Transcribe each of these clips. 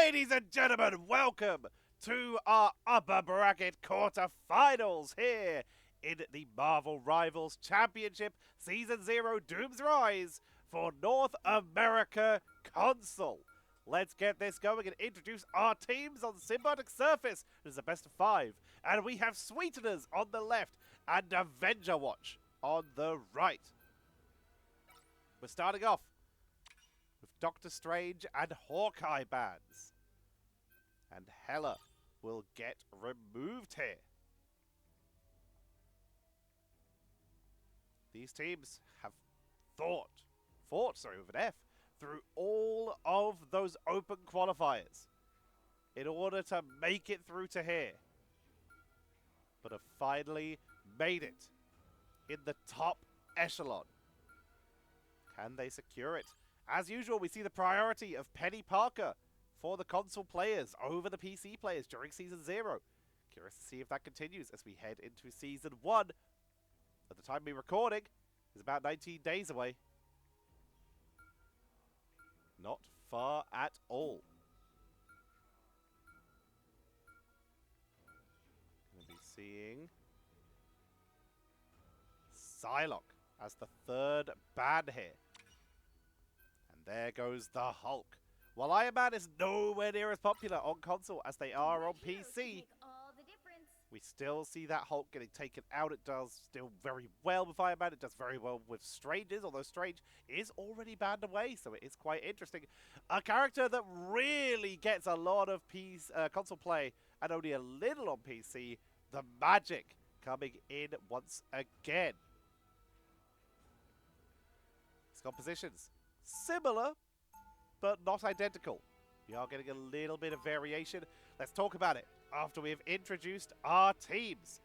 Ladies and gentlemen, welcome to our upper bracket quarterfinals here in the Marvel Rivals Championship Season 0 Doom's Rise for North America Console. Let's get this going and introduce our teams on the Symbiotic Surface. It is a best of 5. And we have Sweeteners on the left and Avengerwatch on the right. We're starting off with Doctor Strange and Hawkeye bands. And Hela will get removed here. These teams have fought with an F, through all of those open qualifiers in order to make it through to here. But have finally made it in the top echelon. Can they secure it? As usual, we see the priority of Penny Parker for the console players over the PC players during Season 0. Curious to see if that continues as we head into Season 1. At the time of me recording, is about 19 days away. Not far at all. Going to be seeing Psylocke as the third ban here. And there goes the Hulk. While Iron Man is nowhere near as popular on console as they are on PC, we still see that Hulk getting taken out. It does still very well with Iron Man. It does very well with Strangers, although Strange is already banned away, so it is quite interesting. A character that really gets a lot of console play and only a little on PC, the Magic, coming in once again. His compositions similar, but not identical. We are getting a little bit of variation. Let's talk about it after we have introduced our teams.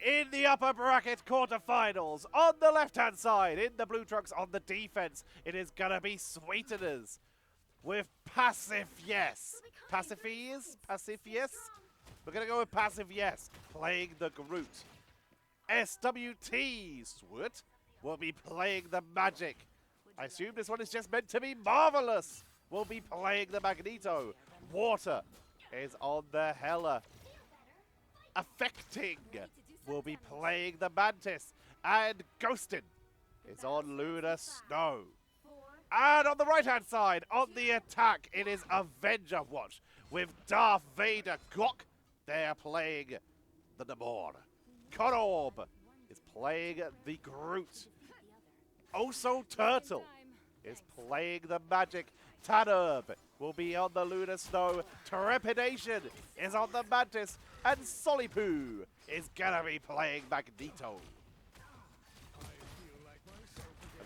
In the upper bracket quarterfinals, on the left-hand side, in the blue trunks on the defense, it is going to be Sweeteners with Passive Yes. Passive Yes? Passive Yes? We're going to go with Passive Yes, playing the Groot. SWT Swoot will be playing the Magic. I assume this one is just meant to be marvelous. We'll be playing the Magneto. Water is on the Hela. Affecting will be playing the Mantis. And Ghostin is on Luna Snow. And on the right-hand side, on the attack, it is Avengerwatch with Darth Vader Gok. They are playing the Namor. Conorb is playing the Groot. Also Turtle is playing the Magic. Tanurb will be on the Luna Snow. Trepidation is on the Mantis. And Solipoo is gonna be playing Magneto.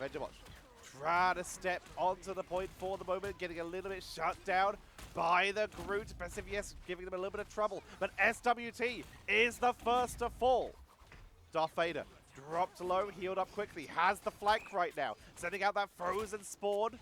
Avengerwatch trying to step onto the point for the moment, getting a little bit shut down by the Groot. Passive Yes giving them a little bit of trouble. But SWT is the first to fall. Darth Vader dropped low, healed up quickly, has the flank right now, sending out that frozen spawn,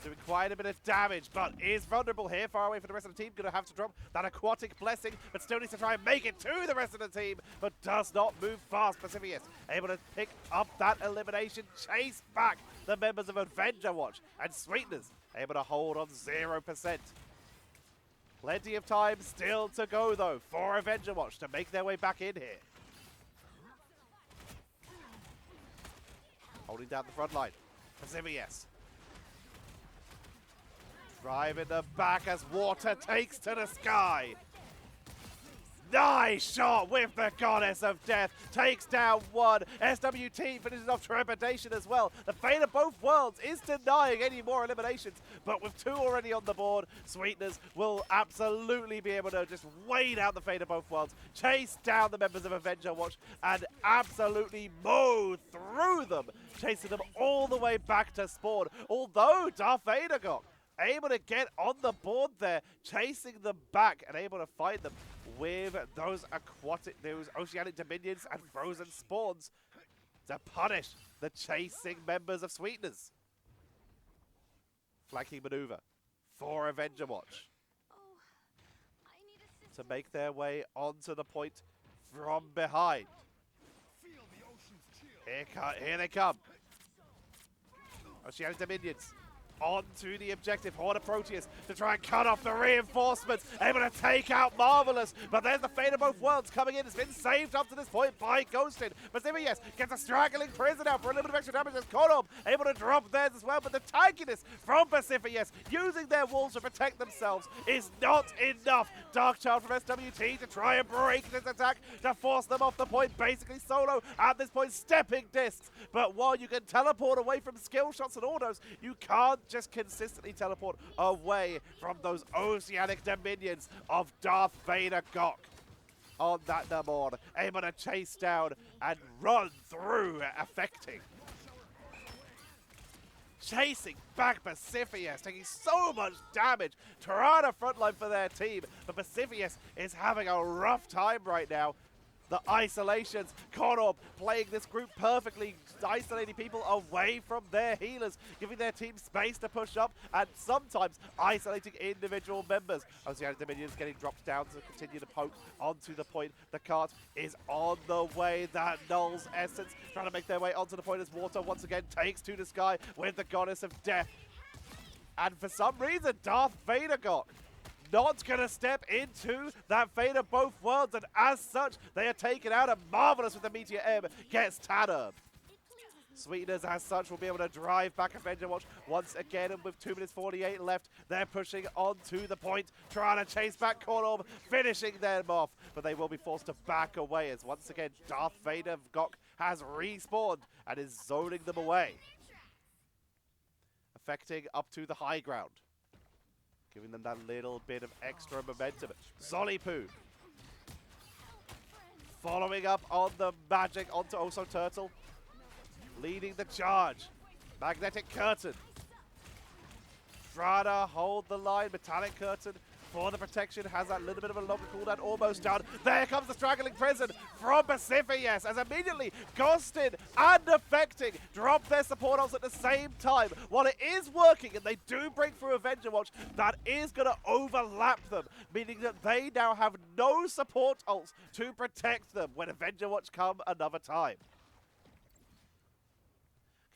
doing quite a bit of damage, but is vulnerable here, far away from the rest of the team, gonna have to drop that aquatic blessing, but still needs to try and make it to the rest of the team, but does not move fast. Pacifius able to pick up that elimination, chase back the members of Avengerwatch, and Sweeteners able to hold on 0%. Plenty of time still to go though for Avengerwatch to make their way back in here. Holding down the front line. Pacifius driving the back as Water takes to the sky. Nice shot with the Goddess of Death. Takes down one. SWT finishes off Trepidation as well. The Fate of Both Worlds is denying any more eliminations, but with 2 already on the board, Sweeteners will absolutely be able to just wait out the Fate of Both Worlds, chase down the members of Avengerwatch, and absolutely mow through them, chasing them all the way back to spawn. Although Darth Vader got able to get on the board there, chasing them back and able to find them with those oceanic dominions and frozen spawns to punish the chasing members of Sweeteners. Flanking maneuver for Avengerwatch to make their way onto the point from behind. Here they come. Oceanic dominions onto the objective. Horde of Proteus to try and cut off the reinforcements. Able to take out Marvelous. But there's the Fate of Both Worlds coming in. It's been saved up to this point by Ghosted. But yes, gets a straggling prison out for a little bit of extra damage as Konob able to drop theirs as well. But the tankiness from Yes, using their walls to protect themselves is not enough. Darkchild from SWT to try and break this attack to force them off the point. Basically solo at this point, stepping discs. But while you can teleport away from skill shots and autos, you can't just consistently teleport away from those oceanic dominions of Darth Vader Gok. On that Namor, able to chase down and run through, affecting. Chasing back Pacifius, taking so much damage. Tirana frontline for their team, but Pacifius is having a rough time right now. The isolations, Konob playing this group perfectly, isolating people away from their healers, giving their team space to push up, and sometimes isolating individual members. Oceanic Dominions getting dropped down to continue to poke onto the point. The cart is on the way. That Null's Essence trying to make their way onto the point as Water once again takes to the sky with the Goddess of Death. And for some reason, Darth Vader got not going to step into that Fate of Both Worlds, and as such, they are taken out, and Marvelous with the Meteor M gets Tanner. Sweetners, as such, will be able to drive back Avengerwatch once again, and with 2 minutes 48 left, they're pushing onto the point, trying to chase back Kornorb, finishing them off, but they will be forced to back away as once again, Darth Vader Gok has respawned and is zoning them away. Affecting up to the high ground, giving them that little bit of extra momentum. Zolipu following up on the magic onto Oso Turtle, leading the charge. Magnetic Curtain. Trying to hold the line. Metallic Curtain for the protection. Has that little bit of a longer cooldown. Almost done. There comes the straggling prison from Pacifius as immediately Ghosted and Affecting drop their support ults at the same time. While it is working and they do break through Avengerwatch, that is going to overlap them, meaning that they now have no support ults to protect them when Avengerwatch come another time.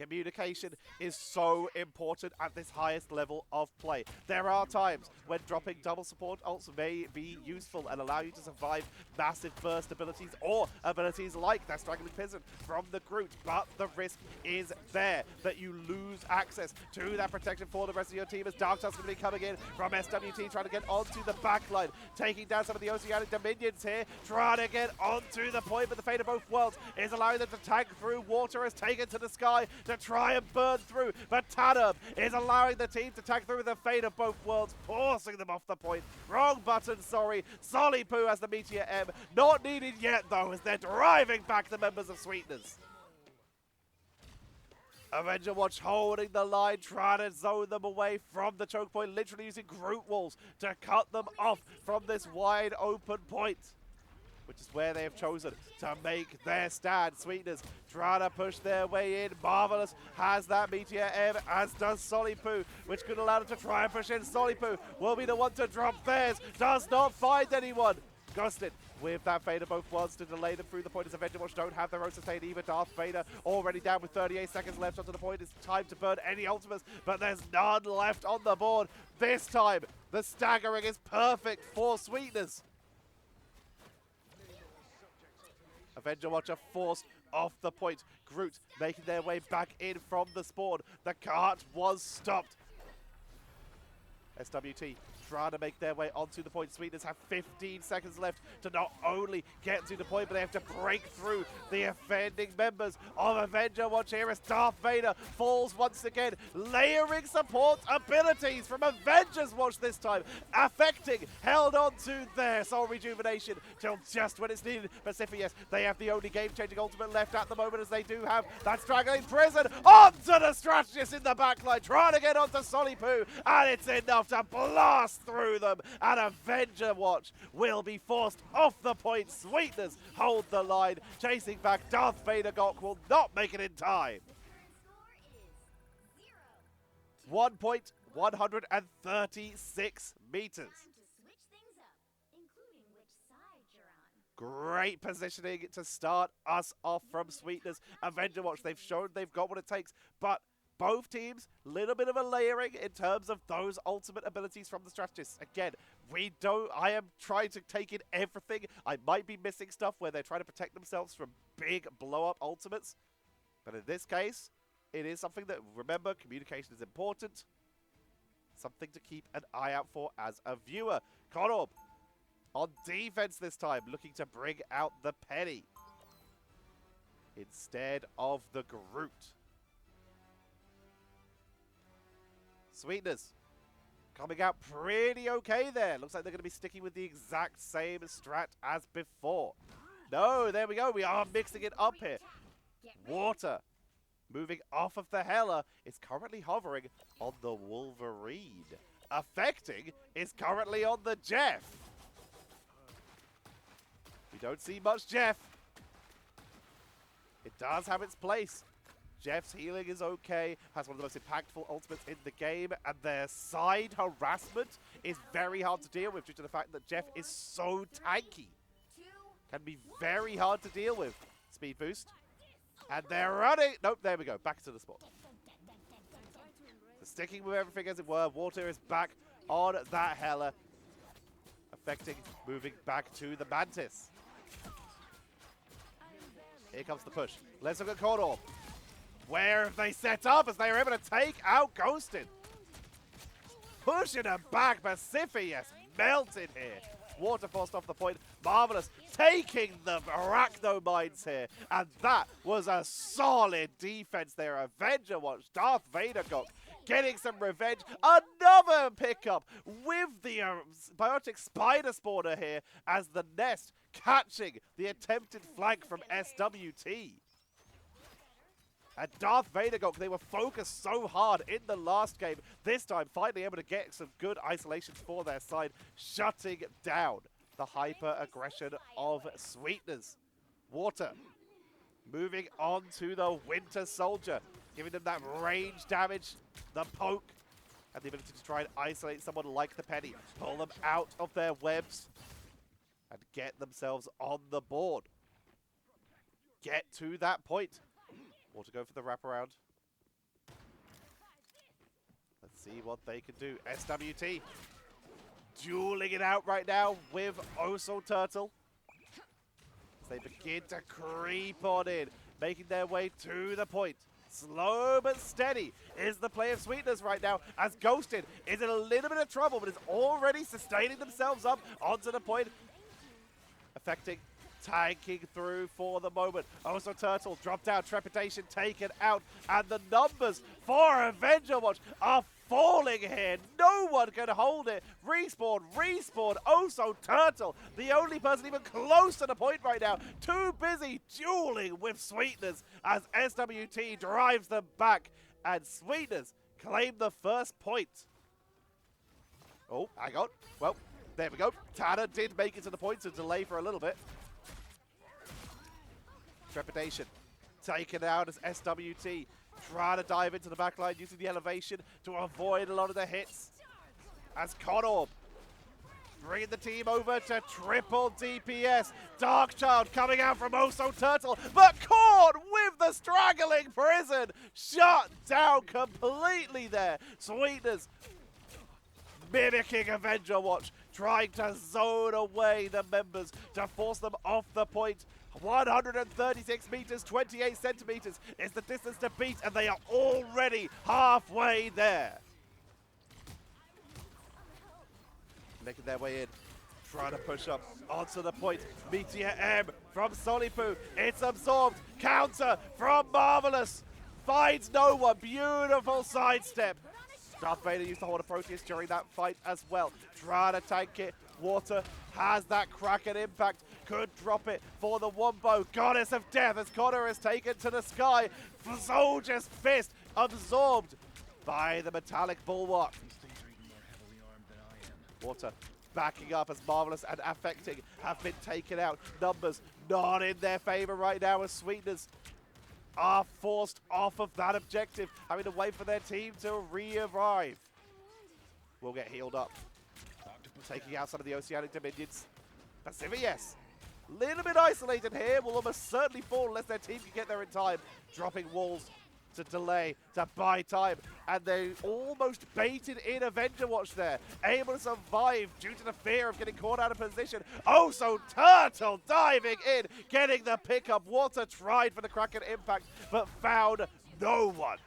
Communication is so important at this highest level of play. There are times when dropping double support ults may be useful and allow you to survive massive burst abilities or abilities like that straggling prison from the Groot, but the risk is there that you lose access to that protection for the rest of your team as Darkchild's going to be coming in from SWT, trying to get onto the backline, taking down some of the Oceanic Dominions here, trying to get onto the point, but the Fate of Both Worlds is allowing them to tank through. Water is taken to the sky to try and burn through, but Tanub is allowing the team to tag through the Fate of Both Worlds, forcing them off the point. Wrong button, sorry. Solipu has the Meteor M. Not needed yet, though, as they're driving back the members of Sweetners. Avengerwatch holding the line, trying to zone them away from the choke point, literally using Groot walls to cut them off from this wide open point, which is where they have chosen to make their stand. Sweetners trying to push their way in. Marvelous has that Meteor M, as does Solipu, which could allow them to try and push in. Solipu will be the one to drop theirs. Does not find anyone. Ghosted with that Fate of Both Worlds to delay them through the point as Avengerwatch don't have their own sustain either. Darth Vader already down with 38 seconds left onto the point. It's time to burn any ultimates, but there's none left on the board. This time, the staggering is perfect for Sweetners. Avengerwatch are forced off the point. Groot making their way back in from the spawn. The cart was stopped. SWT trying to make their way onto the point. Sweetners have 15 seconds left to not only get to the point, but they have to break through the offending members of Avengerwatch here as Darth Vader falls once again, layering support abilities from Avengerswatch this time. Affecting held on to their soul rejuvenation till just when it's needed. Pacifius, they have the only game-changing ultimate left at the moment as they do have that straggling prison onto the strategist in the backline, trying to get onto Solipu, and it's enough to blast through them, and Avengerwatch will be forced off the point. Sweetners hold the line, chasing back. Darth Vader Gok will not make it in time. 1.136 meters. Great positioning to start us off from Sweetners. Avengerwatch, they've shown they've got what it takes, but both teams, little bit of a layering in terms of those ultimate abilities from the strategists. Again, I am trying to take in everything. I might be missing stuff where they're trying to protect themselves from big blow-up ultimates. But in this case, it is something that, remember, communication is important. Something to keep an eye out for as a viewer. Conor on defense this time, looking to bring out the Penny instead of the Groot. Sweetners coming out pretty okay there. Looks like they're going to be sticking with the exact same strat as before. No, there we go. We are mixing it up here. Water moving off of the Hela is currently hovering on the Wolverine. Affecting is currently on the Jeff. We don't see much Jeff. It does have its place. Jeff's healing is okay, has one of the most impactful ultimates in the game, and their side harassment is very hard to deal with due to the fact that Jeff is so tanky. Can be very hard to deal with. Speed boost. And they're running. Nope, there we go. Back to the spot. So sticking with everything as it were. Water is back on that Hela. Affecting, moving back to the Mantis. Here comes the push. Let's look at Conor. Where have they set up as they are able to take out Ghosted? Pushing him back, but Siphius melted here. Water forced off the point. Marvelous taking the Arachnomines here. And that was a solid defense there. Avengerwatch, Darth Vader got getting some revenge. Another pickup with the Biotic Spider Spawner here as the Nest catching the attempted flank from SWT. And Darth Vader they were focused so hard in the last game. This time, finally able to get some good isolations for their side, shutting down the hyper-aggression of Sweetners. Water moving on to the Winter Soldier, giving them that range damage, the poke, and the ability to try and isolate someone like the Penny, pull them out of their webs, and get themselves on the board. Get to that point. Water go for the wraparound. Let's see what they can do. SWT dueling it out right now with Oso Turtle. As they begin to creep on in, making their way to the point. Slow but steady is the play of Sweetners right now, as Ghosted is in a little bit of trouble, but is already sustaining themselves up onto the point. Affecting, tanking through for the moment. Also Turtle dropped down, Trepidation taken out, and the numbers for Avengerwatch are falling here. No one can hold it. Respawn, Oso Turtle, the only person even close to the point right now. Too busy dueling with Sweetners as SWT drives them back, and Sweetners claim the first point. Oh, hang on. Well, there we go. Tanner did make it to the point, so delay for a little bit. Trepidation taken out as SWT trying to dive into the backline using the elevation to avoid a lot of the hits. As Conor bringing the team over to triple DPS. Darkchild coming out from Oso Turtle, but caught with the straggling prison. Shut down completely there. Sweetners mimicking Avengerwatch, trying to zone away the members to force them off the point. 136 meters, 28 centimeters is the distance to beat, and they are already halfway there. Making their way in, trying to push up onto the point. Meteor M from Solipu. It's absorbed. Counter from Marvelous. Finds no one. Beautiful sidestep. Darth Vader used to hold a Proteus during that fight as well. Trying to tank it. Water has that Kraken impact. Could drop it for the Wombo. Goddess of Death as Conor is taken to the sky. Soldier's Fist absorbed by the metallic bulwark. Water backing up as Marvelous and Affecting have been taken out. Numbers not in their favor right now as Sweetners are forced off of that objective, having to wait for their team to re-arrive. Will get healed up. Taking out some of the Oceanic Dominions. Pacific, yes. Little bit isolated here. Will almost certainly fall unless their team can get there in time. Dropping walls to delay, to buy time, and they almost baited in Avengerwatch there, able to survive due to the fear of getting caught out of position. Oh, so Turtle diving in, getting the pickup. Water tried for the Kraken impact, but found no one.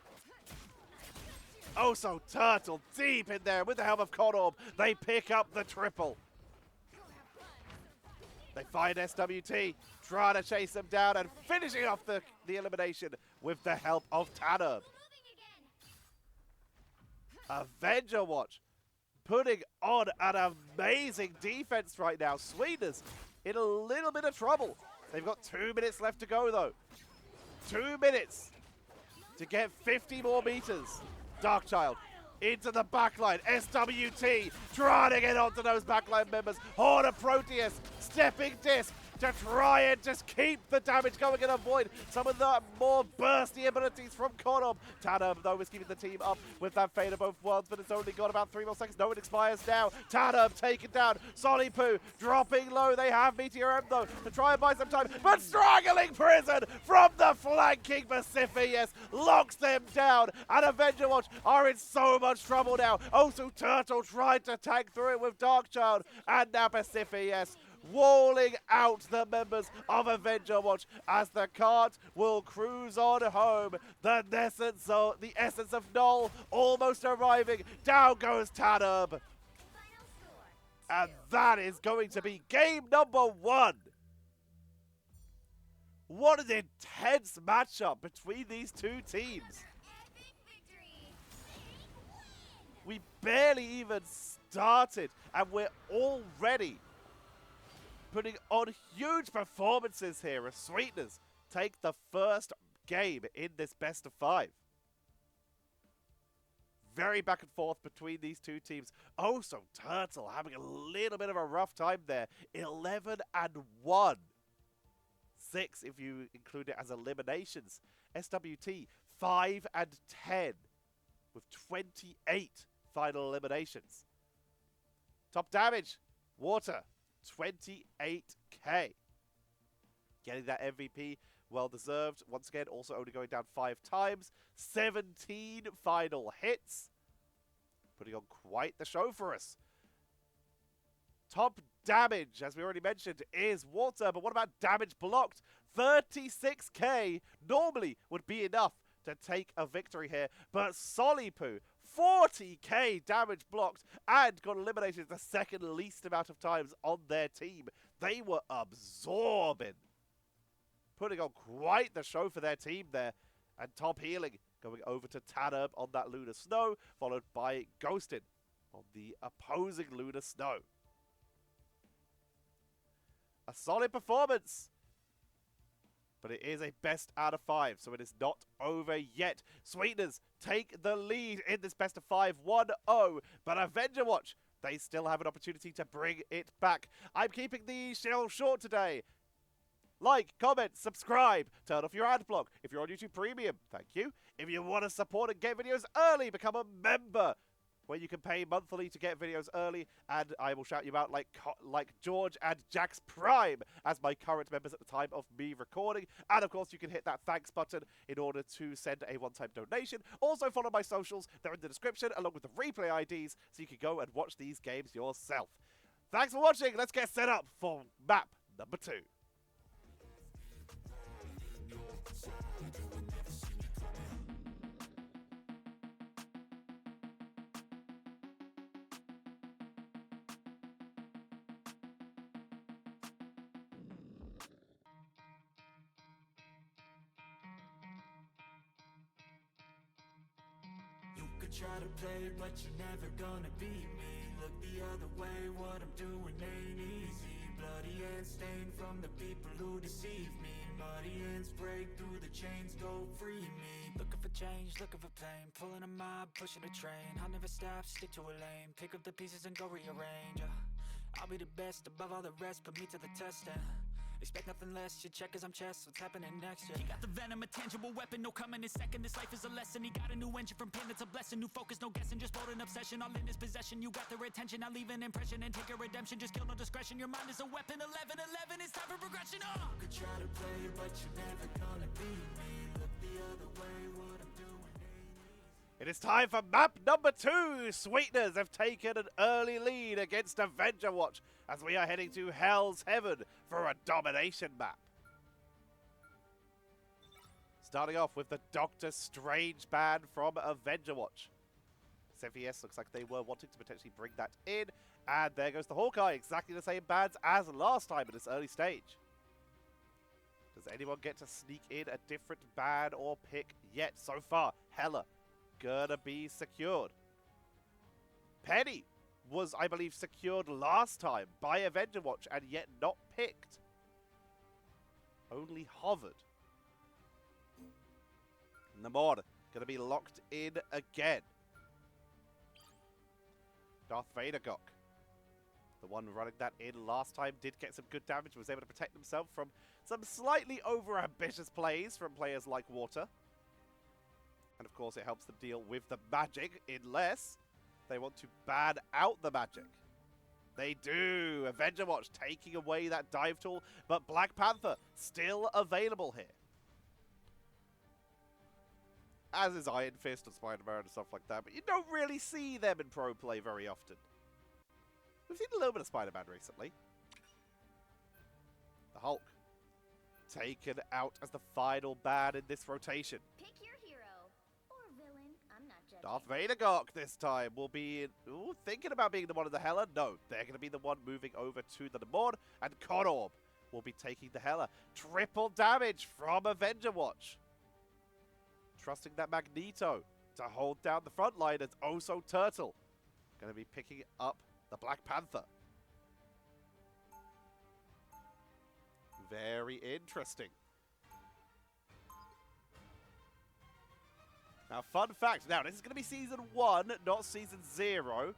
Oh, so Turtle deep in there with the help of Conorb. They pick up the triple. They find SWT, trying to chase them down and finishing off the elimination with the help of Tanner. Avengerwatch putting on an amazing defense right now. Sweetners in a little bit of trouble. They've got 2 minutes left to go though. 2 minutes to get 50 more meters. Darkchild into the backline. SWT trying to get onto those backline members. Horde of Proteus stepping disc to try and just keep the damage going and avoid some of the more bursty abilities from Conorb. Tanner, though, is keeping the team up with that Fate of Both Worlds, but it's only got about 3 more seconds. No one expires now. Tanner taken down. Solipu dropping low. They have Meteor M, though, to try and buy some time, but struggling Prison from the flanking Pacific, yes, locks them down, and Avengerwatch are in so much trouble now. Oh, so Turtle tried to tag through it with Darkchild, and now Pacific, yes, walling out the members of Avengerwatch as the cart will cruise on home. The essence of Null almost arriving. Down goes Tanub. And that is going to be game number 1. What an intense matchup between these two teams. We barely even started and we're already putting on huge performances here as Sweetners take the first game in this best of 5. Very back and forth between these two teams. Oh, so Turtle having a little bit of a rough time there. 11-1. 6 if you include it as eliminations. SWT 5-10 with 28 final eliminations. Top damage, Water, 28k. Getting that MVP, well deserved. Once again, also only going down 5 times. 17 final hits. Putting on quite the show for us. Top damage, as we already mentioned, is Water. But what about damage blocked? 36k normally would be enough to take a victory here. But Solipu, 40k damage blocked and got eliminated the second least amount of times on their team. They were absorbing. Putting on quite the show for their team there. And top healing going over to Tanub on that Lunar Snow, followed by Ghostin on the opposing Lunar Snow. A solid performance. But it is a best out of 5, so it is not over yet. Sweetners take the lead in this best of 5, 1-0. But Avengerwatch, they still have an opportunity to bring it back. I'm keeping the show short today. Like, comment, subscribe, turn off your ad block. If you're on YouTube Premium, thank you. If you want to support and get videos early, become a member, where you can pay monthly to get videos early, and I will shout you out like George and Jax Prime as my current members at the time of me recording. And of course, you can hit that thanks button in order to send a one-time donation. Also, follow my socials. They're in the description, along with the replay IDs, so you can go and watch these games yourself. Thanks for watching. Let's get set up for map number 2. Try to play, but you're never gonna beat me. Look the other way, what I'm doing ain't easy. Bloody hands stained from the people who deceive me. Muddy hands break through the chains, go free me. Looking for change, looking for pain. Pulling a mob, pushing a train. I'll never stop, stick to a lane. Pick up the pieces and go rearrange. I'll be the best above all the rest, put me to the test and expect nothing less, you check as I'm chess, what's happening next, yeah. He got the venom, a tangible weapon, no coming in second. This life is a lesson, he got a new engine from pain, it's a blessing. New focus, no guessing, just bold and obsession. All in his possession, you got their attention. I'll leave an impression and take a redemption. Just kill no discretion, your mind is a weapon. 11-11, it's time for progression, You could try to play, but you're never gonna beat me. Look the other way, what I'm doing It is time for map number 2. Sweetners have taken an early lead against Avengerwatch as we are heading to Hell's Heaven for a domination map. Starting off with the Doctor Strange ban from Avengerwatch. CVS looks like they were wanting to potentially bring that in. And there goes the Hawkeye, exactly the same bans as last time in this early stage. Does anyone get to sneak in a different ban or pick yet? So far, Hela gonna be secured. Penny was, I believe, secured last time by Avengerwatch and yet not picked. Only hovered. Namor gonna be locked in again. Darth Vader Gok, the one running that in last time, did get some good damage, was able to protect himself from some slightly over-ambitious plays from players like Water. And of course it helps them deal with the magic, unless they want to ban out the magic. They do. Avengerwatch taking away that dive tool, but Black Panther still available here. As is Iron Fist and Spider-Man and stuff like that, but you don't really see them in pro play very often. We've seen a little bit of Spider-Man recently. The Hulk taken out as the final ban in this rotation. Pick your hero or villain. I'm not judging. Darth Vader Gok this time will be thinking about being the one in the Hela. No, they're going to be the one moving over to the Namor, and Conorb will be taking the Hela. Triple damage from Avengerwatch. Trusting that Magneto to hold down the front line as Oso Turtle going to be picking up the Black Panther. Very interesting. Now, fun fact. Now, this is going to be Season 1, not Season 0.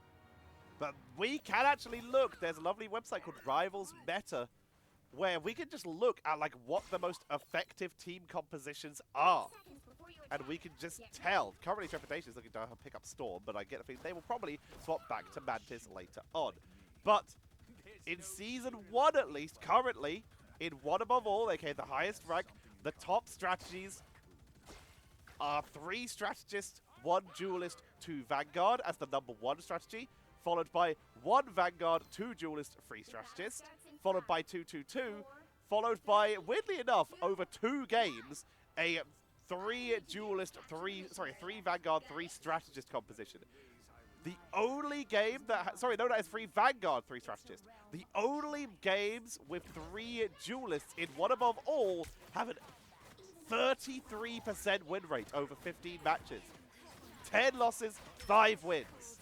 But we can actually look. There's a lovely website called Rivals Meta where we can just look at like what the most effective team compositions are. And we can just tell. Currently, Trepidation is looking to pick up Storm, but I get the feeling they will probably swap back to Mantis later on. But in Season 1, at least, currently, in One Above All, aka the highest rank, the top strategies are 3 strategists, 1 duelist, 2 Vanguard as the #1 strategy, followed by 1 Vanguard, 2 duelist, 3 strategists, followed by 2-2-2, followed by, weirdly enough, over 2 games, a 3 Vanguard, 3 strategist composition. The only game that, that is 3 Vanguard, 3 strategists. The only games with 3 duelists in One Above All have a 33% win rate over 15 matches. 10 losses, 5 wins.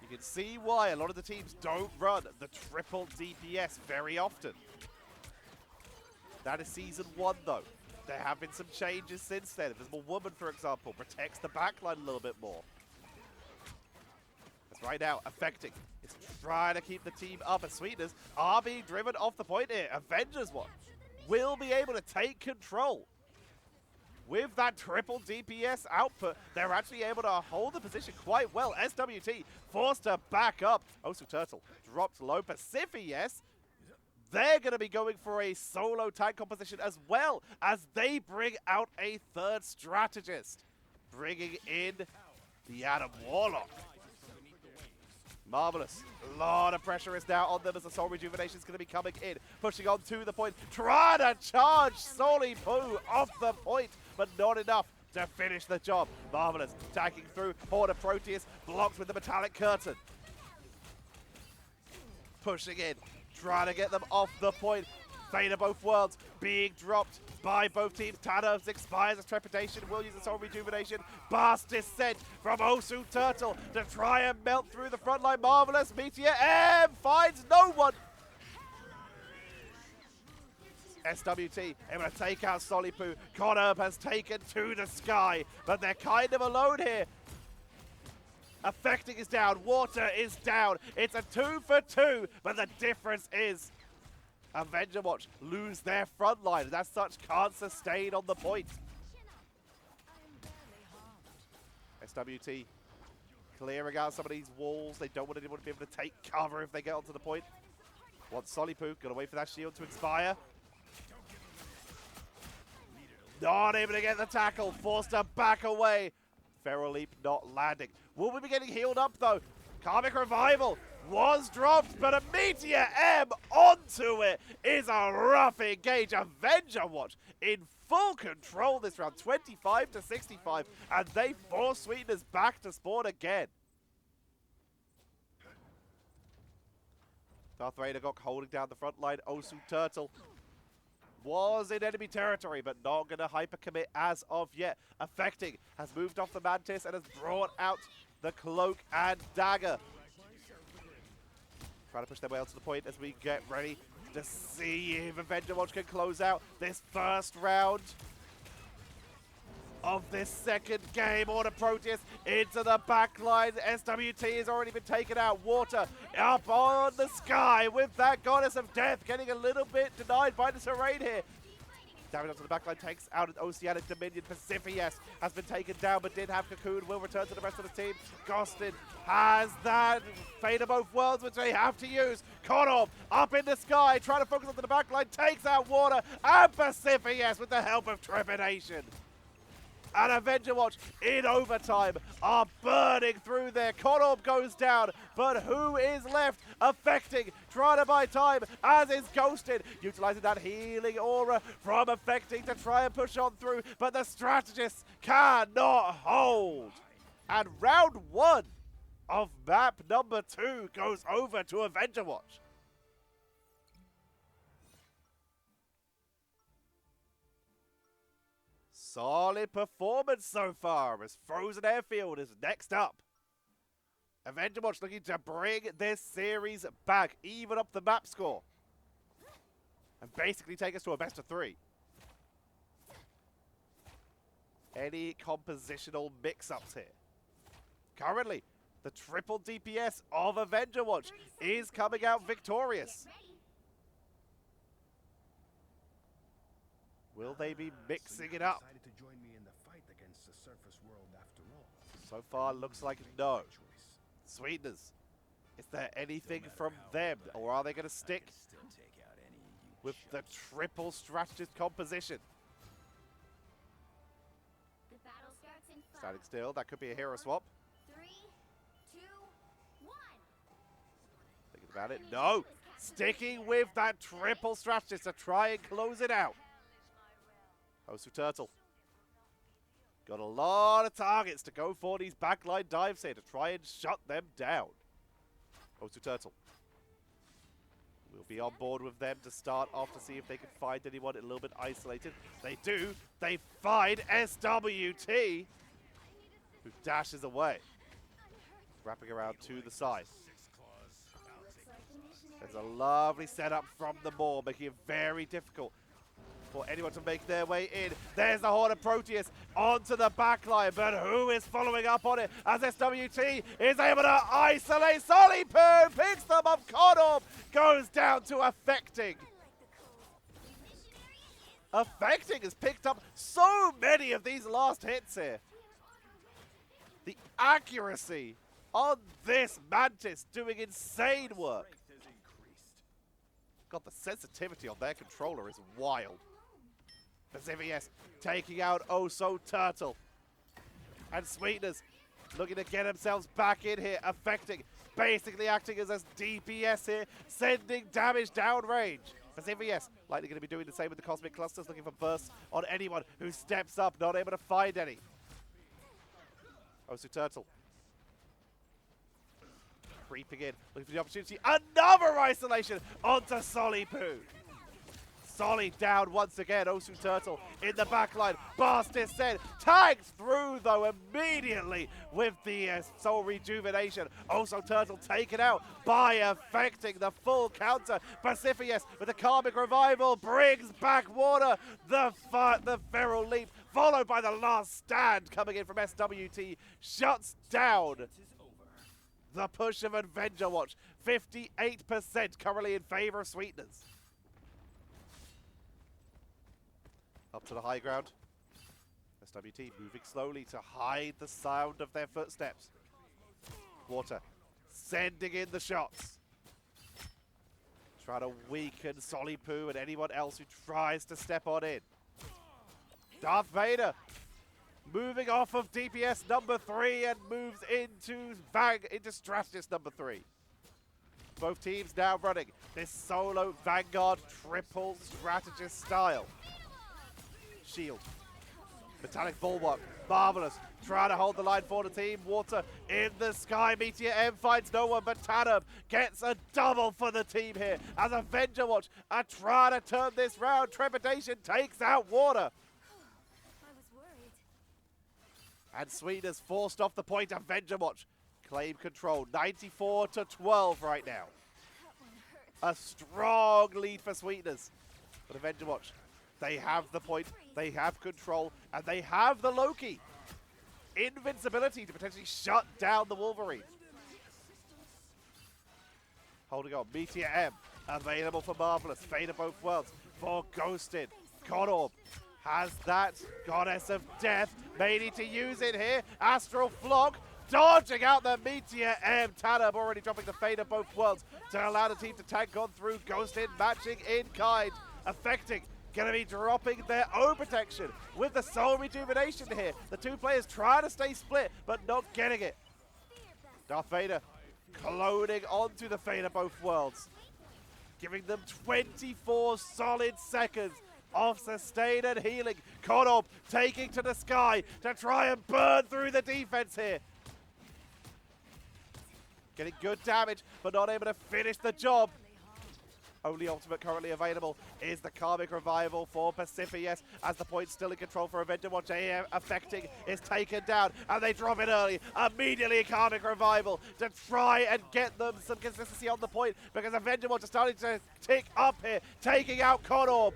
You can see why a lot of the teams don't run the triple DPS very often. That is Season 1, though. There have been some changes since then. Invisible Woman, for example, protects the backline a little bit more. That's right now affecting. It's trying to keep the team up, and Sweetners are being driven off the point here. Avengerswatch will be able to take control. With that triple DPS output, they're actually able to hold the position quite well. SWT forced to back up. Osu Turtle dropped low. Pacifius, they're going to be going for a solo tank composition as well as they bring out a 3rd strategist, bringing in the Adam Warlock. Marvelous. A lot of pressure is now on them as the Soul Rejuvenation is going to be coming in, pushing on to the point, trying to charge Soli Poo off the point, but not enough to finish the job. Marvelous. Attacking through. Horde of Proteus blocked with the Metallic Curtain. Pushing in. Trying to get them off the point. Fate of both worlds being dropped by both teams. Thanos expires as Trepidation, will use the Soul Rejuvenation. Blast Descent from Osu Turtle to try and melt through the front line. Marvelous. Meteor M finds no one. SWT able to take out Solipu. Conorb has taken to the sky, but they're kind of alone here. Affecting is down. Water is down. It's a 2 for 2, but the difference is Avengerwatch lose their front line, and as such can't sustain on the point. SWT clearing out some of these walls. They don't want anyone to be able to take cover if they get onto the point. Want Solipu, gotta wait for that shield to expire. Not able to get the tackle. Forced to back away. Feral Leap not landing. Will we be getting healed up though? Karmic Revival was dropped, but a Meteor M onto it is a rough engage. Avengerwatch in full control this round, 25 to 65, and they force Sweetners back to spawn again. Darth Vader got holding down the front line. Osu Turtle was in enemy territory, but not going to hyper-commit as of yet. Affecting has moved off the Mantis and has brought out the Cloak and Dagger. Trying to push their way onto the point as we get ready to see if Avengerwatch can close out this first round of this second game. Order Proteus into the back line. SWT has already been taken out. Water up on the sky with that Goddess of Death getting a little bit denied by the terrain here. Damage onto the backline takes out an Oceanic Dominion. Pacifius has been taken down but did have Cocoon. Will return to the rest of the team. Gostin has that Fate of Both Worlds, which they have to use. Conor up in the sky, trying to focus onto the backline, takes out Water, and Pacifius with the help of Trepidation. And Avengerwatch in overtime are burning through there. Conor goes down, but who is left? Affecting, trying to buy time as is Ghosted, utilizing that healing aura from Affecting to try and push on through, but the strategists cannot hold. And round one of map number 2 goes over to Avengerwatch. Solid performance so far as Frozen Airfield is next up. Avengerwatch looking to bring this series back, even up the map score, and basically take us to a best of 3. Any compositional mix-ups here? Currently, the triple DPS of Avengerwatch is coming out victorious. Will they be mixing it up? So far, looks like no. Sweetners, is there anything from them, or are they going to stick with the triple strategist composition? Standing still, that could be a hero swap. 3, 2, 1. Thinking about it, no. Sticking with that triple strategist to try and close it out. Osu Turtle. Got a lot of targets to go for these backline dives here to try and shut them down. Osu Turtle will be on board with them to start off to see if they can find anyone a little bit isolated. They do. They find SWT, who dashes away, wrapping around to the side. There's a lovely setup from the Maw, making it very difficult for anyone to make their way in. There's the Horde of Proteus onto the backline, but who is following up on it as SWT is able to isolate Solipoo, picks them up, Conor goes down to Affecting. Affecting has picked up so many of these last hits here. The accuracy on this Mantis doing insane work. God, the sensitivity on their controller is wild. Pacifius taking out Osu Turtle. And Sweetners looking to get themselves back in here. Affecting, basically acting as a DPS here, sending damage downrange. Pacifius likely going to be doing the same with the Cosmic Clusters, looking for bursts on anyone who steps up, not able to find any. Osu Turtle creeping in, looking for the opportunity. Another isolation onto Solipoo. Solly down once again. Osu Turtle in the backline. Bastis said, tags through though immediately with the soul rejuvenation. Osu Turtle taken out by Affecting the full counter. Pacifius with the Karmic Revival brings back Water. The Feral Leap followed by the Last Stand coming in from SWT shuts down the push of Avengerwatch. 58% currently in favor of Sweetners. Up to the high ground. SWT moving slowly to hide the sound of their footsteps. Water sending in the shots. Trying to weaken Solipoo and anyone else who tries to step on in. Darth Vader moving off of DPS number 3 and moves into strategist number 3. Both teams now running this solo Vanguard triple strategist style. Shield. Metallic Bulwark. Marvelous. Trying to hold the line for the team. Water in the sky. Meteor M finds no one, but Tanab gets a double for the team here as Avengerwatch are trying to turn this round. Trepidation takes out Water. I was worried. And Sweetners forced off the point. Avengerwatch claim control. 94-12 right now. That one hurt. A strong lead for Sweetners. But Avengerwatch, they have the point, they have control, and they have the Loki. Invincibility to potentially shut down the Wolverine. Holding on, Meteor M, available for Marvelous. Fate of both worlds for Ghosted. Godorb has that Goddess of Death. May need to use it here. Astral Flock dodging out the Meteor M. Tanab already dropping the Fate of both worlds to allow the team to tank on through. Ghosted matching in kind, affecting. Going to be dropping their own protection with the soul rejuvenation here. The two players trying to stay split, but not getting it. Darth Vader cloning onto the Fate of both worlds, giving them 24 solid seconds of sustain and healing. Kodorb taking to the sky to try and burn through the defense here. Getting good damage, but not able to finish the job. Only ultimate currently available is the Karmic Revival for Pacifius, as the point's still in control for Avengerwatch. AM affecting is taken down, and they drop it early. Immediately Karmic Revival to try and get them some consistency on the point, because Avengerwatch is starting to tick up here, taking out Kodorb.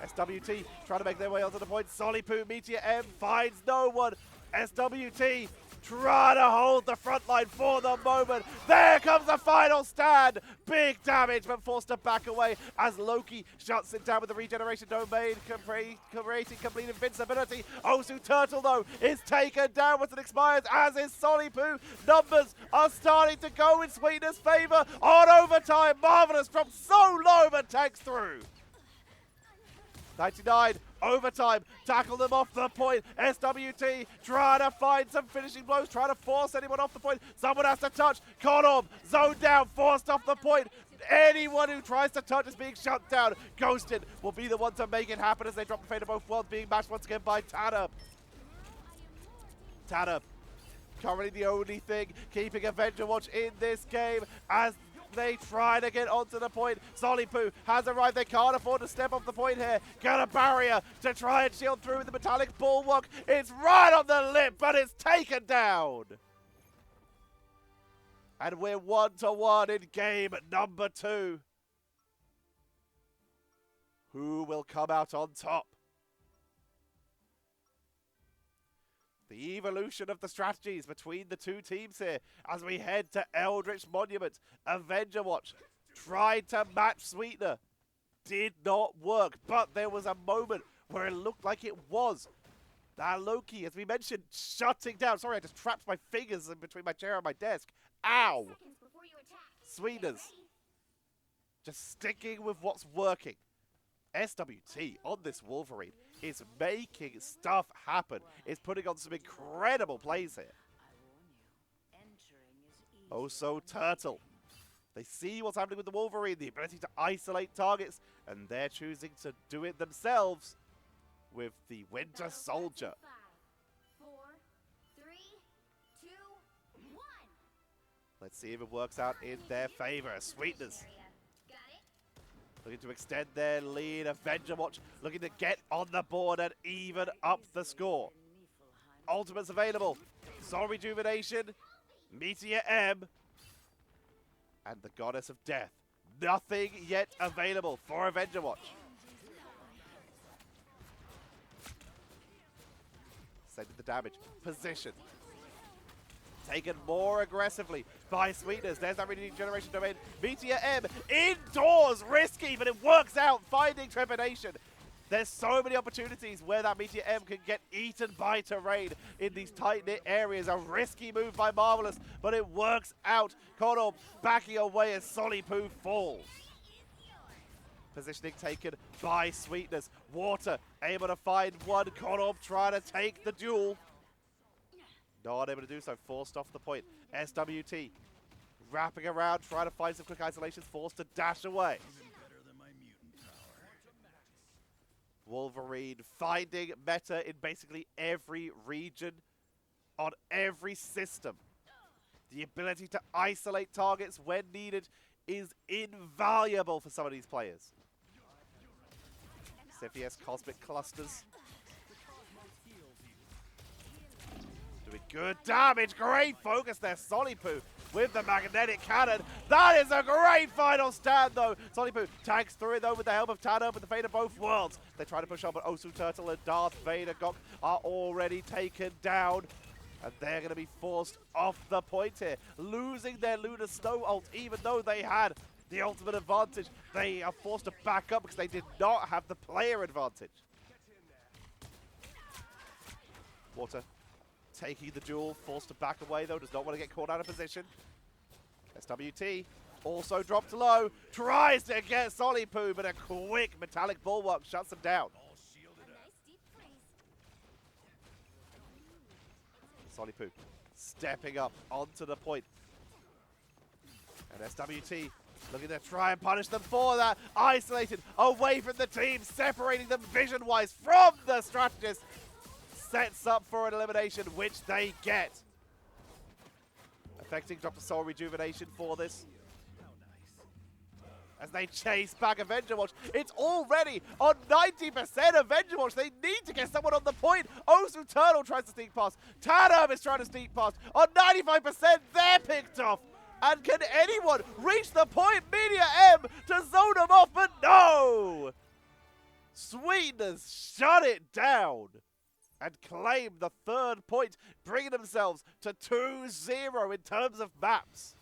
SWT trying to make their way onto the point. Solipu, Meteor M finds no one. SWT trying to hold the front line for the moment. There comes the final stand. Big damage, but forced to back away as Loki shuts it down with the regeneration domain, creating complete invincibility. Osu Turtle, though, is taken down once it expires, as is Solipu. Numbers are starting to go in Sweetness' favor on overtime. Marvelous drops so low, but tanks through. 99, overtime, tackle them off the point. SWT trying to find some finishing blows, trying to force anyone off the point. Someone has to touch. Kodorb zoned down, forced off the point. Anyone who tries to touch is being shut down. Ghosted will be the one to make it happen as they drop the Fate of both worlds, being matched once again by Tanab. Tanab, currently the only thing keeping Avengerwatch in this game as they try to get onto the point. Solipu has arrived. They can't afford to step off the point here. Got a barrier to try and shield through with the metallic bulwark. It's right on the lip, but it's taken down. And we're 1-1 in game number 2. Who will come out on top? The evolution of the strategies between the two teams here as we head to Eldritch Monument. Avengerwatch tried to match Sweetener. Did not work, but there was a moment where it looked like it was. Now Loki, as we mentioned, shutting down. Sorry, I just trapped my fingers in between my chair and my desk. Ow! Sweetners just sticking with what's working. SWT on this Wolverine is making stuff happen. Is putting on some incredible plays here. Also Turtle. They see what's happening with the Wolverine, the ability to isolate targets, and they're choosing to do it themselves with the Winter Soldier. 4, 3, 2, 1. Let's see if it works out in their favor. Sweetness looking to extend their lead. Avengerwatch looking to get on the board and even up the score. Ultimates available. Soul Rejuvenation, Meteor M, and the Goddess of Death. Nothing yet available for Avengerwatch. Sending the damage. Position. Taken more aggressively by Sweetness. There's that regeneration domain. Meteor M indoors, risky, but it works out, finding Trepidation. There's so many opportunities where that Meteor M can get eaten by terrain in these tight-knit areas. A risky move by Marvelous, but it works out. Kodorb backing away as Solipu falls. Positioning taken by Sweetners. Water able to find one. Konorb trying to take the duel. Not able to do so. Forced off the point. SWT wrapping around, trying to find some quick isolations. Forced to dash away. Wolverine finding meta in basically every region, on every system. The ability to isolate targets when needed is invaluable for some of these players. Cepheus Cosmic Clusters. Doing good damage. Great focus there. Solipu with the magnetic cannon. That is a great final stand, though. Solipu tags through it, though, with the help of Tanner, with the fate of both worlds. They try to push on, but Osu Turtle and Darth Vader Gok are already taken down. And they're going to be forced off the point here, losing their Lunar Snow ult, even though they had the ultimate advantage. They are forced to back up because they did not have the player advantage. Water taking the duel, forced to back away though, does not want to get caught out of position. SWT also dropped low, tries to get Solipu, but a quick metallic bulwark shuts him down. Solipu stepping up onto the point. And SWT looking to try and punish them for that. Isolated away from the team, separating them vision-wise from the strategist. Sets up for an elimination, which they get. Affecting Dr. Soul Rejuvenation for this. As they chase back Avengerwatch. It's already on 90% Avengerwatch. They need to get someone on the point. Osu Turtle tries to sneak past. Tadam is trying to sneak past. On 95%, they're picked off. And can anyone reach the point? Media M to zone them off, but no! Sweetners shut it down and claim the third point, bringing themselves to 2-0 in terms of maps.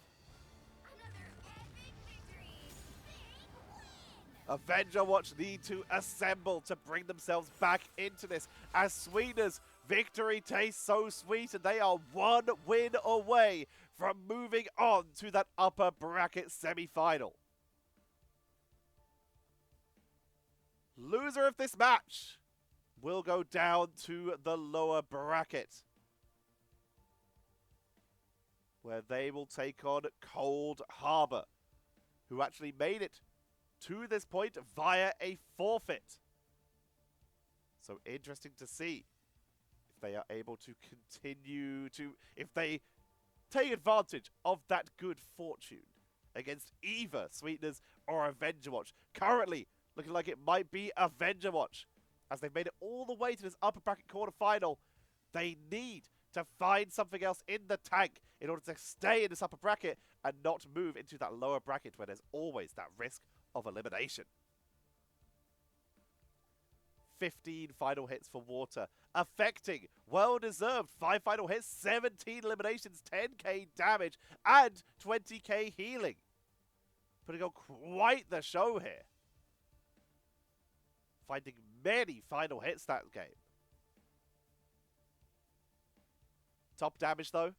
Avengerwatch need to assemble to bring themselves back into this, as Sweetners' victory tastes so sweet and they are one win away from moving on to that upper bracket semi-final. Loser of this match will go down to the lower bracket, where they will take on Cold Harbor, who actually made it to this point via a forfeit. So interesting to see if they are able to continue to, if they take advantage of that good fortune against either Sweetners or Avengerwatch. Currently looking like it might be Avengerwatch, as they've made it all the way to this upper bracket quarterfinal. They need to find something else in the tank in order to stay in this upper bracket and not move into that lower bracket where there's always that risk of elimination. 15 final hits for Water. Affecting, well-deserved. 5 final hits, 17 eliminations, 10k damage, and 20k healing. Putting on quite the show here. Finding many final hits that game. Top damage, though,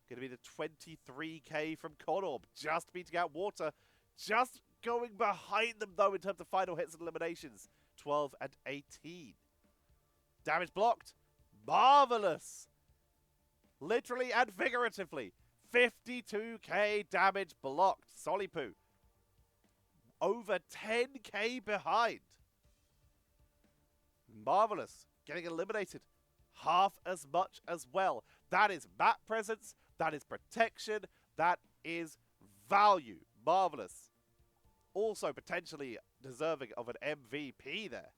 going to be the 23k from Konorb, just beating out Water. Just going behind them, though, in terms of final hits and eliminations. 12 and 18. Damage blocked. Marvelous. Literally and figuratively. 52k damage blocked. Solipu over 10k behind. Marvelous. Getting eliminated half as much as well. That is map presence. That is protection. That is value. Marvelous. Also potentially deserving of an MVP there.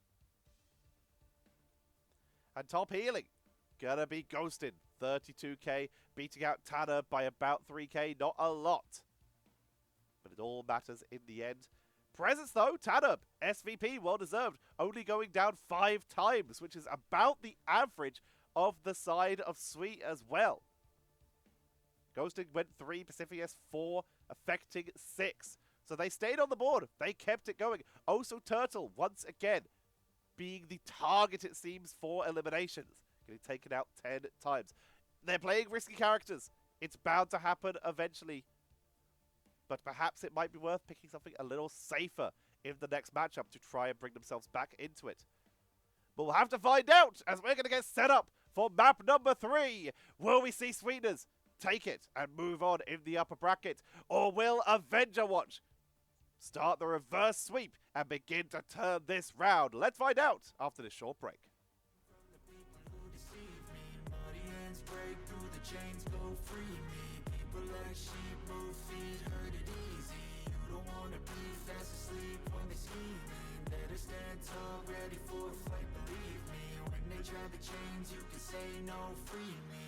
And top healing. Gonna be Ghosted. 32k. Beating out Tanner by about 3k. Not a lot. But it all matters in the end. Presence though, Tanner, SVP, well deserved. Only going down 5 times, which is about the average of the side of Sweet as well. Ghosting went 3, Pacifius 4, affecting 6. So they stayed on the board. They kept it going. Osu Turtle, once again, being the target, it seems, for eliminations. Getting taken out 10 times. They're playing risky characters. It's bound to happen eventually. But perhaps it might be worth picking something a little safer in the next matchup to try and bring themselves back into it. But we'll have to find out as we're going to get set up for map number 3. Will we see Sweetners take it and move on in the upper bracket? Or will Avengerwatch start the reverse sweep and begin to turn this round? Let's find out after this short break. Break through the chains, go free me. People like sheep move feet, heard it easy. You don't wanna be fast asleep when they scheming. Better stand tall, ready for a fight, believe me. When they try the chains, you can say no, free me.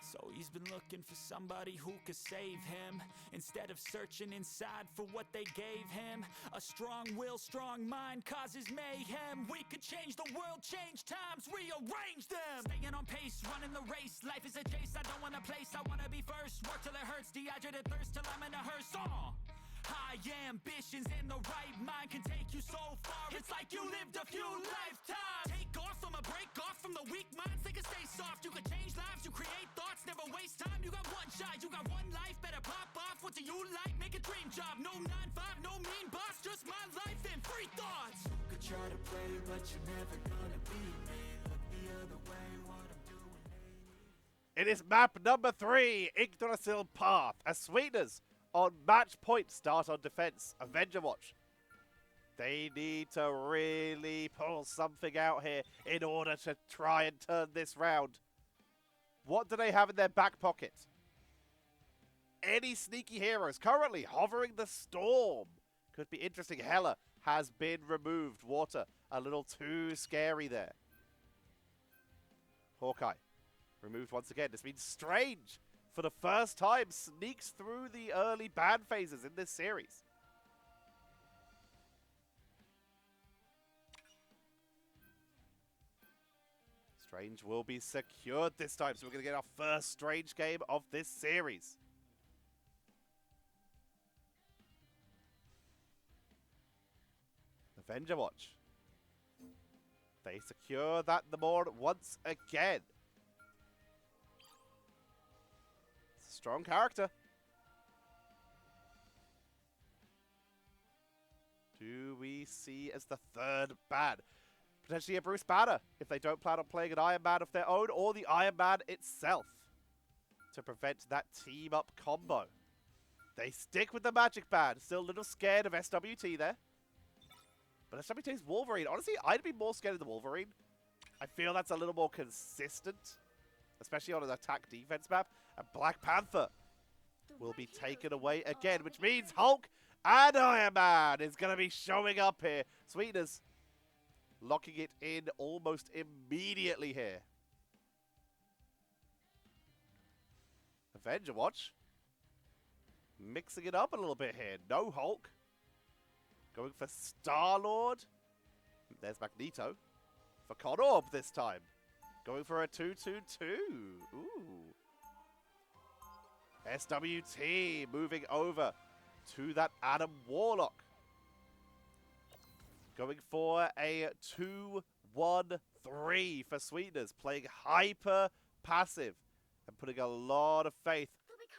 So he's been looking for somebody who could save him, instead of searching inside for what they gave him. A strong will, strong mind causes mayhem. We could change the world, change times, rearrange them. Staying on pace, running the race. Life is a chase, I don't want a place, I wanna be first. Work till it hurts, dehydrated thirst till I'm in a hearse. High ambitions in the right mind can take you so far. It's like you lived a few lifetimes. Take off from a break off from the weak minds. They can stay soft. You can change lives. You create thoughts. Never waste time. You got one shot. You got one life. Better pop off. What do you like? Make a dream job. No 9-5. No mean boss. Just my life and free thoughts. You could try to play, but you're never gonna beat me. Look the other way. What I'm doing ain't easy. It is map number 3, Yggdrasil Path, as Sweetners on match point start on defense. Avengerwatch, they need to really pull something out here in order to try and turn this round. What do they have in their back pocket? Any sneaky heroes? Currently hovering the storm. Could be interesting. Hela has been removed. Water, a little too scary there. Hawkeye, removed once again. This means Strange, for the first time, sneaks through the early ban phases in this series. Strange will be secured this time, so we're going to get our first Strange game of this series. Avengerwatch, they secure that the board once again. Strong character. Do we see as the third ban? Potentially a Bruce Banner, if they don't plan on playing an Iron Man of their own, or the Iron Man itself, to prevent that team-up combo. They stick with the Magic Ban. Still a little scared of SWT there. But SWT's Wolverine. Honestly, I'd be more scared of the Wolverine. I feel that's a little more consistent, especially on an attack-defense map. And Black Panther will be taken away again, which means Hulk and Iron Man is going to be showing up here. Sweetners locking it in almost immediately here. Avengerwatch mixing it up a little bit here. No Hulk. Going for Star-Lord. There's Magneto. For Con-Orb this time. Going for a 2-2-2. Ooh. SWT moving over to that Adam Warlock. Going for a 2-1-3 for Sweetners. Playing hyper passive and putting a lot of faith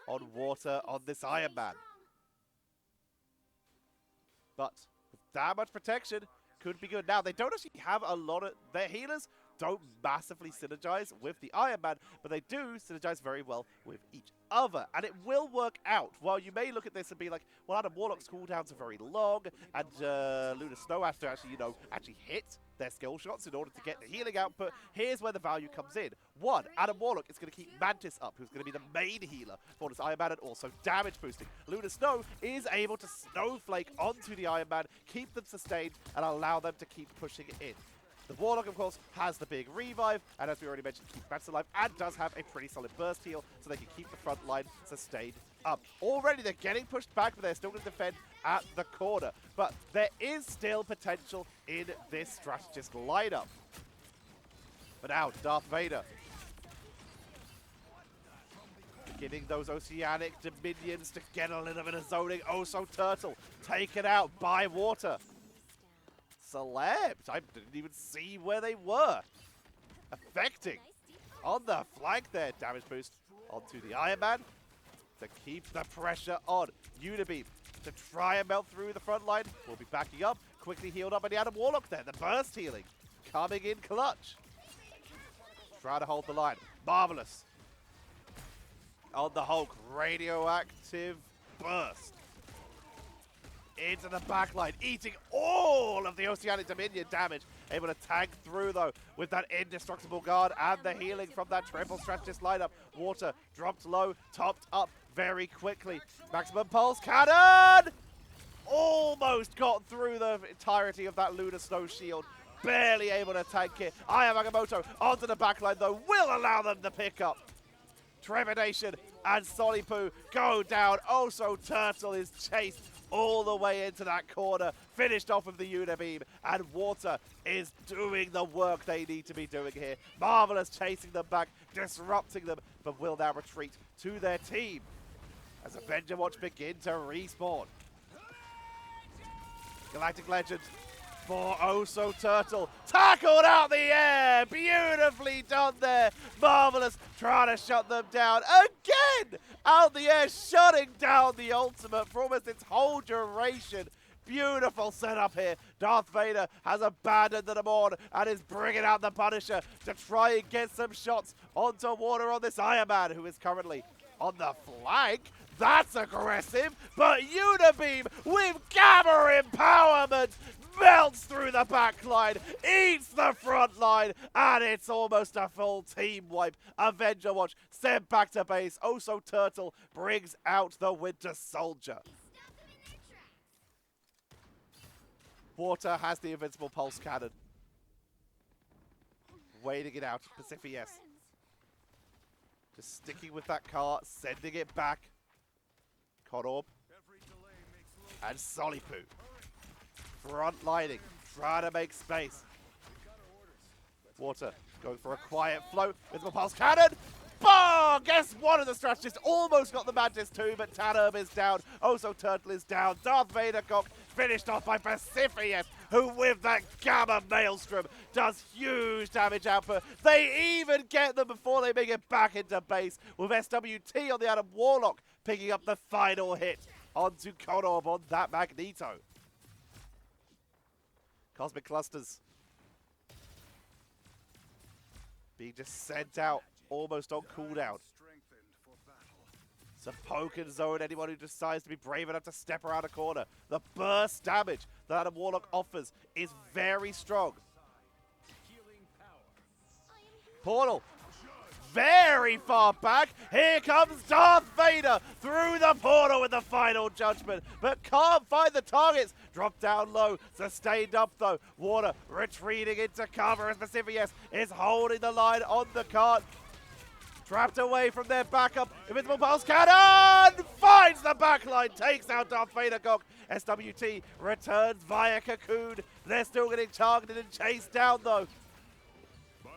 on Water on this Iron Man. But with that much protection, could be good. Now, they don't actually have a lot of... Their healers don't massively synergize with the Iron Man, but they do synergize very well with each other, and it will work out. While you may look at this and be like, well, Adam Warlock's cooldowns are very long, and Luna Snow has to actually, actually hit their skill shots in order to get the healing output. Here's where the value comes in. One, Adam Warlock is going to keep Mantis up, who's going to be the main healer for this Iron Man, and also damage boosting. Luna Snow is able to snowflake onto the Iron Man, keep them sustained, and allow them to keep pushing it in. The Warlock, of course, has the big revive, and as we already mentioned, keeps Mantis alive, and does have a pretty solid burst heal, so they can keep the front line sustained up. Already, they're getting pushed back, but they're still going to defend at the corner. But there is still potential in this strategist lineup. But now, Darth Vader, getting those Oceanic Dominions to get a little bit of zoning. Oso Turtle taken out by Water. Celebs, I didn't even see where they were. Affecting on the flank there. Damage boost onto the Iron Man to keep the pressure on. Unibeam to try and melt through the front line. Will be backing up. quickly healed up by the Adam Warlock there. The burst healing coming in clutch. Trying to hold the line. Marvelous. On the Hulk, radioactive burst. Into the backline, eating all of the Oceanic Dominion damage. Able to tank through, though, with that indestructible guard and the healing from that triple strategist lineup. Water dropped low, topped up very quickly. Maximum pulse cannon! Almost got through the entirety of that Lunar Snow shield. Barely able to tank it. Aya Agamotto onto the backline, though, will allow them to pick up. Trepidation and Solipu go down. Also, Turtle is chased all the way into that corner, finished off with the Unibeam, and Water is doing the work they need to be doing here. Marvelous chasing them back, disrupting them, but will now retreat to their team as Avengerwatch begin to respawn. Galactic Legend for Oso Turtle. Tackled out the air. Beautifully done there. Marvelous. Trying to shut them down. Again! Out the air, shutting down the ultimate for almost its whole duration. Beautiful setup here. Darth Vader has abandoned them on and is bringing out the Punisher to try and get some shots onto Water on this Iron Man, who is currently on the flank. That's aggressive, but Unibeam with Gamma Empowerment melts through the back line, eats the front line, and it's almost a full team wipe. Avengerwatch sent back to base. Oso Turtle brings out the Winter Soldier. Water has the invincible pulse cannon. Waiting it out. Pacific, yes. Just sticking with that car, sending it back. Conorb and Solipu. Front lining, trying to make space. Water going for a quiet float with the pulse cannon. Bah! Guess one of the strategists almost got the Mantis too, but Tanurb is down. Oso Turtle is down. Darth Vader cock finished off by Pacifius, who with that Gamma Maelstrom does huge damage output. They even get them before they make it back into base, with SWT on the Adam Warlock picking up the final hit onto Conorb on that Magneto. Cosmic Clusters being just sent out almost on cooldown. So poke and zone anyone who decides to be brave enough to step around a corner. The burst damage that Adam Warlock offers is very strong. Portal. Very far back. Here comes Darth Vader through the portal with the final judgment, but can't find the targets. Dropped down low, sustained up though. Water retreating into cover as Pacifius is holding the line on the cart. Trapped away from their backup. Invincible Pulse Cannon finds the backline, takes out Darth Vader Gok. SWT returns via Cocoon. They're still getting targeted and chased down though.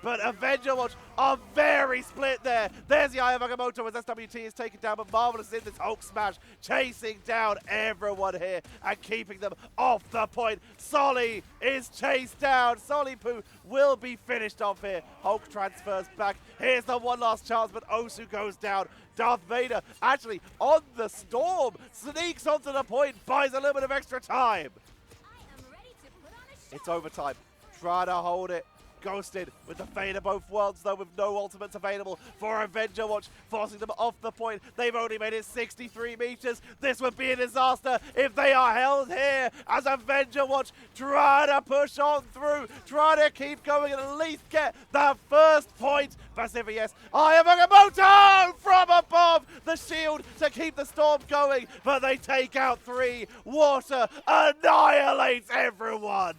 But Avengerwatch are very split there. There's the Eye of Agamotto as SWT is taken down, but Marvelous in this Hulk smash, chasing down everyone here and keeping them off the point. Solly is chased down. Solipu will be finished off here. Hulk transfers back. Here's the one last chance, but Osu goes down. Darth Vader actually on the storm, sneaks onto the point, buys a little bit of extra time. It's overtime. Try to hold it. Ghosted with the fate of both worlds, though, with no ultimates available for Avengerwatch, forcing them off the point. They've only made it 63 meters. This would be a disaster if they are held here as Avengerwatch try to push on through, try to keep going and at least get that first point. Pacific, yes. I am Agamotto from above the shield to keep the storm going, but they take out 3. Water annihilates everyone.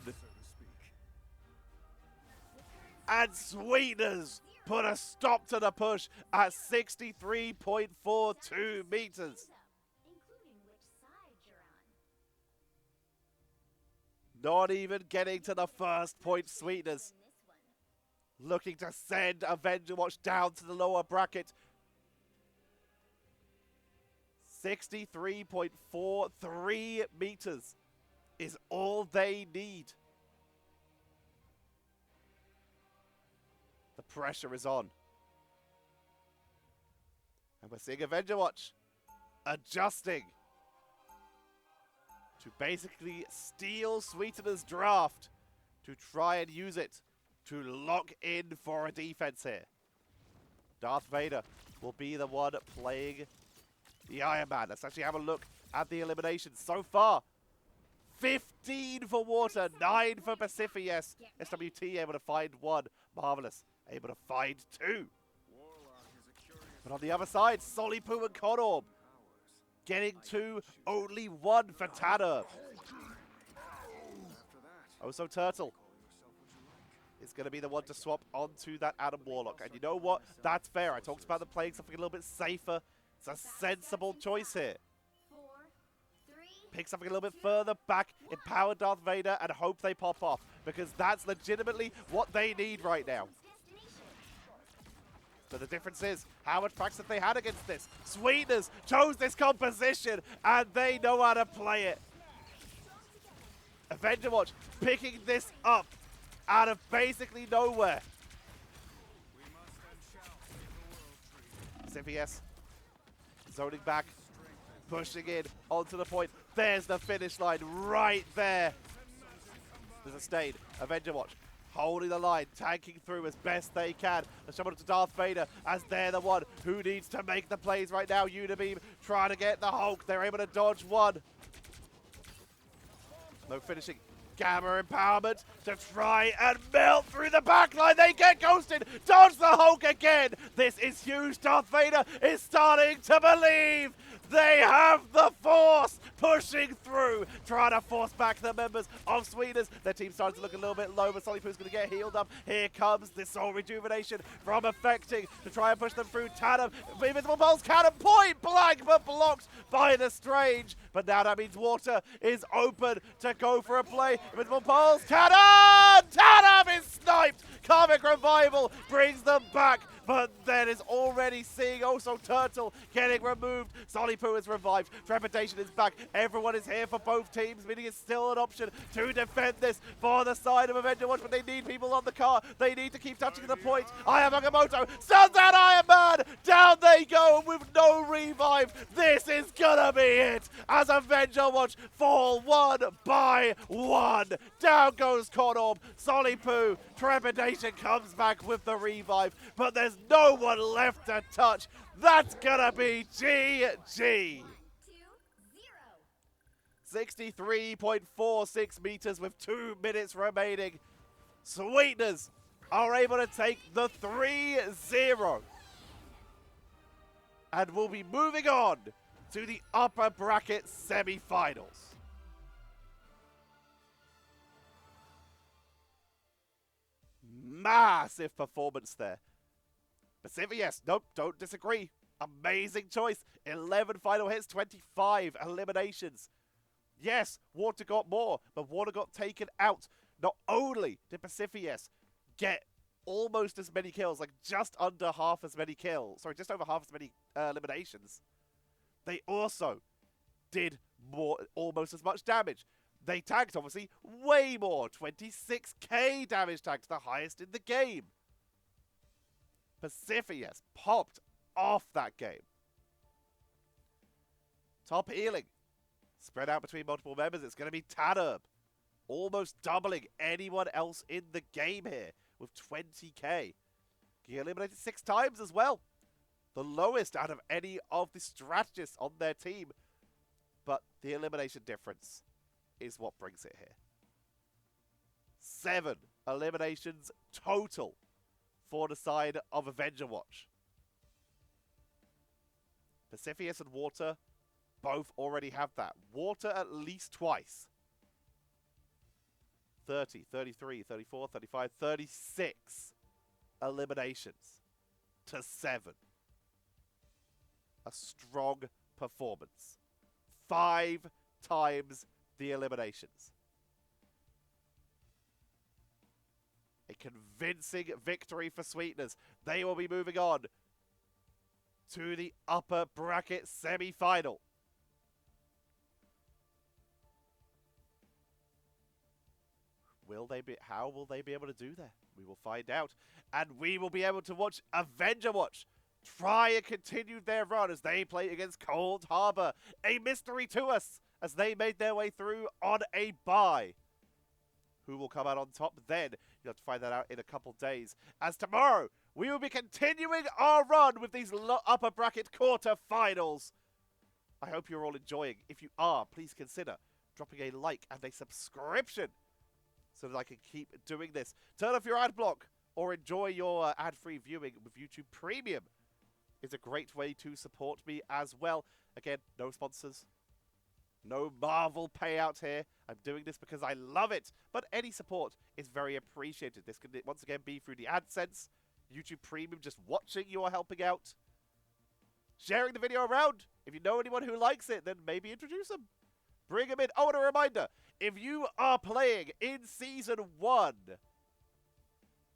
And Sweetners put a stop to the push at 63.42 meters. Not even getting to the first point, Sweetners. Looking to send Avengerwatch down to the lower bracket. 63.43 meters is all they need. The pressure is on. And we're seeing Avengerwatch adjusting to basically steal Sweetener's draft to try and use it to lock in for a defense here. Darth Vader will be the one playing the Iron Man. Let's actually have a look at the eliminations so far. 15 for Water, 9 for Pacific. Yes, SWT able to find 1. Marvelous, able to find 2. But on the other side, Solipu and Conorb getting 2, only 1 for Tanner. Also Turtle is going to be the one to swap onto that Adam Warlock. And you know what? That's fair. I talked about them playing something a little bit safer. It's a sensible choice here. Pick something a little bit further back, empower Darth Vader, and hope they pop off. Because that's legitimately what they need right now. But the difference is, how much practice have they had against this? Sweetners chose this composition, and they know how to play it. Avengerwatch picking this up out of basically nowhere. CVS zoning back, pushing in onto the point. There's the finish line right there. There's a stain. Avengerwatch holding the line, tanking through as best they can. Let's jump to Darth Vader as they're the one who needs to make the plays right now. Unibeam trying to get the Hulk. They're able to dodge one. No finishing. Gamma empowerment to try and melt through the backline. They get ghosted. Dodge the Hulk again. This is huge. Darth Vader is starting to believe. They have the Force pushing through, trying to force back the members of Sweetners. Their team starting to look a little bit low, but Solipu's going to get healed up. Here comes the Soul Rejuvenation from Affecting to try and push them through. Tandem, Invisible Pulse Cannon, point blank, but blocked by the Strange. But now that means Water is open to go for a play. Invisible Pulse Cannon! Tandem is sniped! Karmic Revival brings them back. But then is already seeing also Turtle getting removed. Solipu is revived. Trepidation is back. Everyone is here for both teams, meaning it's still an option to defend this for the side of Avengerwatch, but they need people on the car. They need to keep touching the point. Aya Magamoto stuns out Iron Man. Down they go with no revive. This is gonna be it as Avengerwatch fall 1 by 1. Down goes Conorb. Solipu. Trepidation comes back with the revive, but there's no one left to touch. That's gonna be GG. 63.46 meters with 2 minutes remaining. Sweetners are able to take the 3-0. And we'll be moving on to the upper bracket semi-finals. Massive performance there. Pacific, yes, nope, don't disagree. Amazing choice. 11 final hits, 25 eliminations. Yes, Water got more, but Water got taken out. Not only did Pacific, yes, get almost as many kills, like just under half as many kills. Sorry, just over half as many eliminations. They also did more, almost as much damage. They tanked, obviously, way more. 26k damage tanked, the highest in the game. Pacific, yes, popped off that game. Top healing. Spread out between multiple members. It's going to be Tannerb. Almost doubling anyone else in the game here with 20k. He eliminated 6 times as well. The lowest out of any of the strategists on their team. But the elimination difference is what brings it here. 7 eliminations total for the side of Avengerwatch. Pacifius and Water both already have that. Water at least twice. 30, 33, 34, 35, 36 eliminations to 7. A strong performance. 5 times the eliminations. A convincing victory for Sweetners. They will be moving on to the upper bracket semi-final. How will they be able to do that? We will find out. And we will be able to watch Avengerwatch try and continue their run as they play against Cold Harbor. A mystery to us as they made their way through on a bye. Who will come out on top then? You'll have to find that out in a couple days. As tomorrow, we will be continuing our run with these upper bracket quarterfinals. I hope you're all enjoying. If you are, please consider dropping a like and a subscription so that I can keep doing this. Turn off your ad block or enjoy your ad-free viewing with YouTube Premium. It's a great way to support me as well. Again, no sponsors. No Marvel payout here. I'm doing this because I love it. But any support is very appreciated. This can once again be through the AdSense, YouTube Premium, just watching you are helping out. Sharing the video around. If you know anyone who likes it, then maybe introduce them. Bring them in. Oh, and a reminder. If you are playing in Season 1,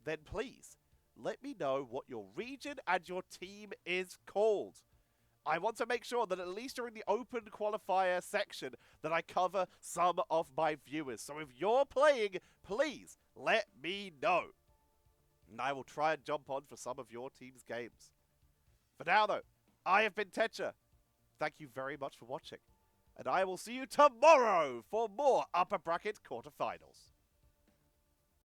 then please let me know what your region and your team is called. I want to make sure that at least during the open qualifier section that I cover some of my viewers. So if you're playing, please let me know. And I will try and jump on for some of your team's games. For now though, I have been Tetcher. Thank you very much for watching. And I will see you tomorrow for more upper bracket quarterfinals.